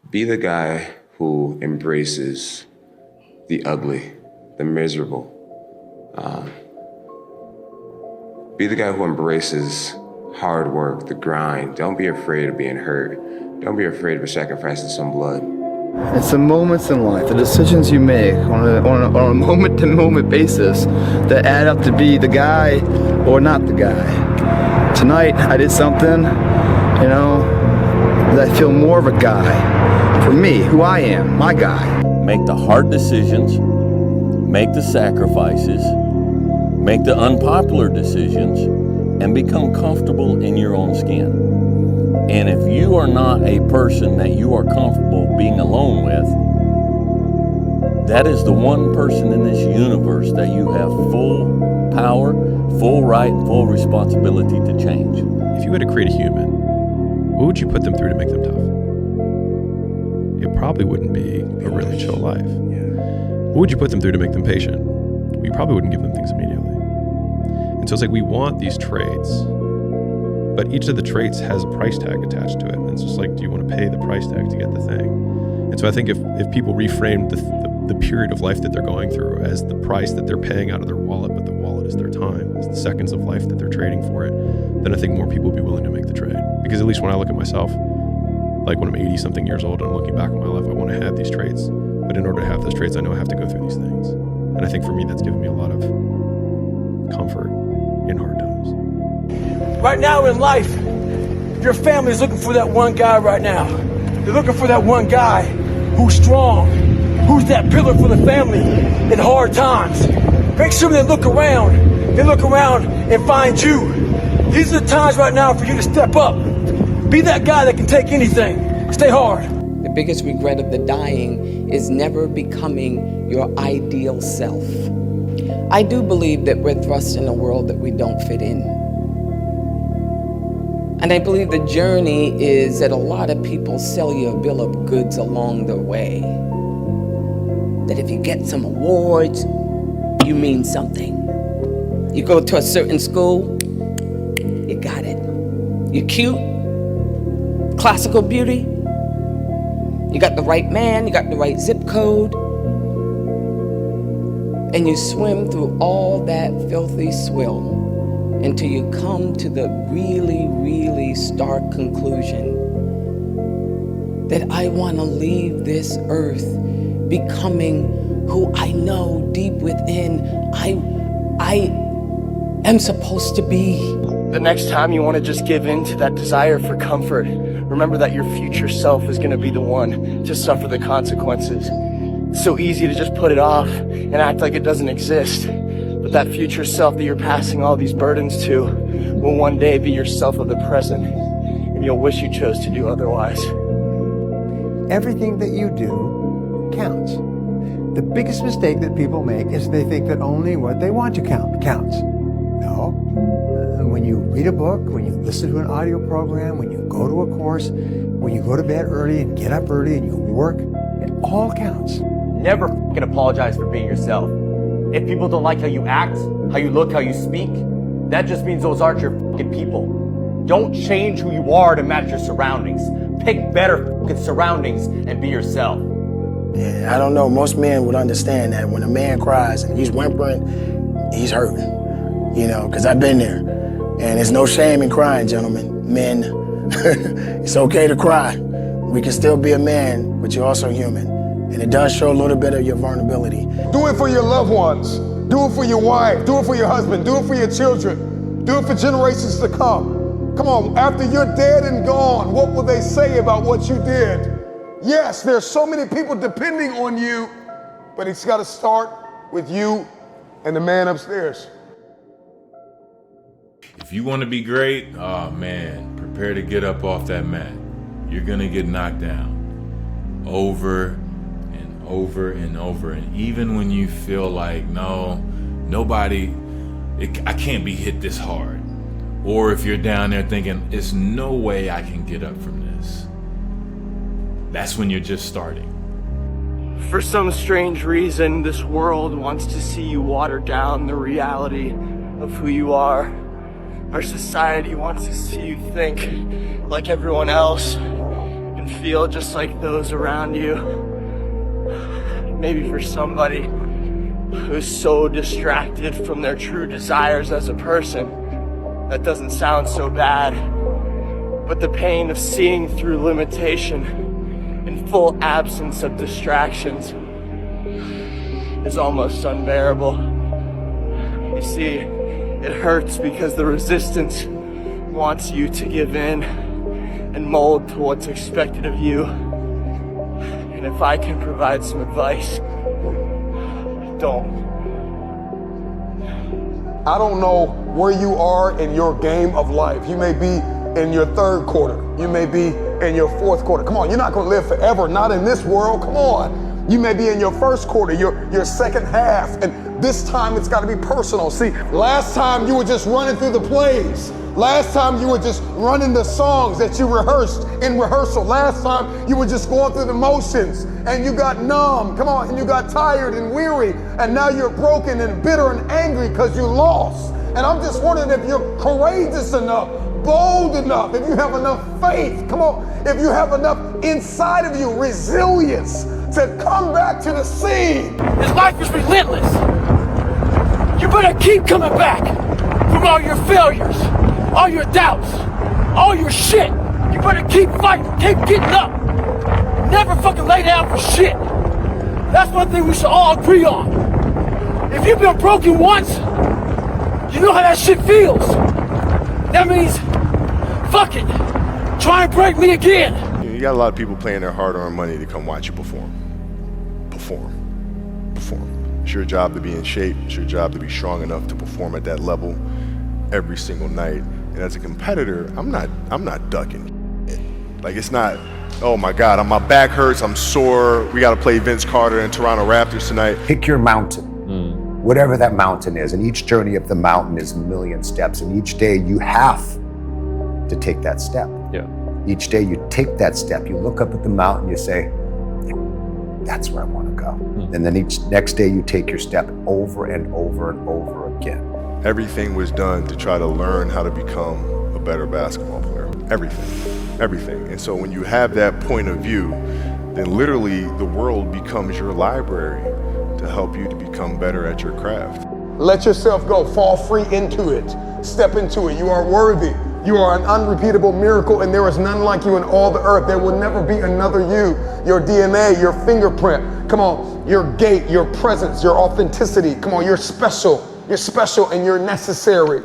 Be the guy who embraces the ugly, the miserable. Be the guy who embraces hard work, the grind. Don't be afraid of being hurt. Don't be afraid of sacrificing some blood. It's the moments in life, the decisions you make on a moment-to-moment basis that add up to be the guy or not the guy. Tonight, I did something, that I feel more of a guy. For me, who I am, my guy. Make the hard decisions, make the sacrifices, make the unpopular decisions, and become comfortable in your own skin. And if you are not a person that you are comfortable being alone with, that is the one person in this universe that you have full power, full right, and full responsibility to change. If you had to create a human, what would you put them through to make them tough? It probably wouldn't be a really chill life. What would you put them through to make them patient? Well, you probably wouldn't give them things immediately. And so it's like we want these traits, but each of the traits has a price tag attached to it. And it's just like, do you want to pay the price tag to get the thing? And so I think if people reframed the period of life that they're going through as the price that they're paying out of their wallet, but the wallet is their time, it's the seconds of life that they're trading for it, then I think more people would be willing to make the trade. Because at least when I look at myself, like when I'm 80 something years old and I'm looking back on my life, I want to have these traits. But in order to have those traits, I know I have to go through these things. And I think for me, that's given me a lot of comfort in hard times. Right now in life, your family is looking for that one guy right now. They're looking for that one guy who's strong, who's that pillar for the family in hard times. Make sure they look around and find you. These are the times right now for you to step up. Be that guy that can take anything. Stay hard. The biggest regret of the dying is never becoming your ideal self. I do believe that we're thrust in a world that we don't fit in. And I believe the journey is that a lot of people sell you a bill of goods along the way. That if you get some awards, you mean something. You go to a certain school, you got it. You're cute, classical beauty, you got the right man, you got the right zip code, and you swim through all that filthy swill until you come to the really, really stark conclusion that I want to leave this earth becoming who I know deep within I am supposed to be. The next time you want to just give in to that desire for comfort, remember that your future self is going to be the one to suffer the consequences. It's so easy to just put it off and act like it doesn't exist. But that future self that you're passing all these burdens to will one day be yourself of the present, and you'll wish you chose to do otherwise. Everything that you do counts. The biggest mistake that people make is they think that only what they want to count counts. No. When you read a book, when you listen to an audio program, when you go to a course, when you go to bed early and get up early and you work, it all counts. Never fucking apologize for being yourself. If people don't like how you act, how you look, how you speak, that just means those aren't your fucking people. Don't change who you are to match your surroundings. Pick better fucking surroundings and be yourself. Yeah, I don't know. Most men would understand that when a man cries and he's whimpering, he's hurting. Because I've been there. And there's no shame in crying, gentlemen. Men, it's okay to cry. We can still be a man, but you're also human. And it does show a little bit of your vulnerability. Do it for your loved ones. Do it for your wife. Do it for your husband. Do it for your children. Do it for generations to come. Come on, after you're dead and gone, what will they say about what you did? Yes, there's so many people depending on you, but it's got to start with you and the man upstairs. If you want to be great, oh man, prepare to get up off that mat. You're going to get knocked down over and over and over. And even when you feel like, I can't be hit this hard. Or if you're down there thinking, it's no way I can get up from this. That's when you're just starting. For some strange reason, this world wants to see you water down the reality of who you are. Our society wants to see you think like everyone else and and feel just like those around you. Maybe for somebody who's so distracted from their true desires as a person, that doesn't sound so bad. But the pain of seeing through limitation in full absence of distractions is almost unbearable. You see, it hurts because the resistance wants you to give in and mold to what's expected of you. And if I can provide some advice, don't. I don't know where you are in your game of life. You may be in your third quarter. You may be in your fourth quarter. Come on, you're not gonna live forever, not in this world, come on. You may be in your first quarter, your second half, and this time it's gotta be personal. See, last time you were just running through the plays. Last time you were just running the songs that you rehearsed in rehearsal. Last time you were just going through the motions and you got numb, come on, and you got tired and weary, and now you're broken and bitter and angry because you lost. And I'm just wondering if you're courageous enough, bold enough, if you have enough faith, come on, if you have enough inside of you, resilience to come back to the scene. This life is relentless. You better keep coming back from all your failures, all your doubts, all your shit. You better keep fighting, keep getting up. Never fucking lay down for shit. That's one thing we should all agree on. If you've been broken once, you know how that shit feels. That means, fuck it, try and break me again. You got a lot of people paying their hard-earned money to come watch you perform. It's your job to be in shape. It's your job to be strong enough to perform at that level every single night. And as a competitor, I'm not ducking. Like, it's not, oh my God, my back hurts, I'm sore, we got to play Vince Carter and Toronto Raptors tonight. Pick your mountain, whatever that mountain is, and each journey up the mountain is a million steps, and each day you have to take that step. Yeah. Each day you take that step, you look up at the mountain, you say, that's where I want to go. And then each next day you take your step over and over and over again. Everything was done to try to learn how to become a better basketball player. Everything. And so when you have that point of view, then literally the world becomes your library to help you to become better at your craft. Let yourself go, fall free into it, step into it. You are worthy. You are an unrepeatable miracle, and there is none like you in all the earth. There will never be another you. Your DNA, your fingerprint, come on, your gait, your presence, your authenticity. Come on, you're special and you're necessary.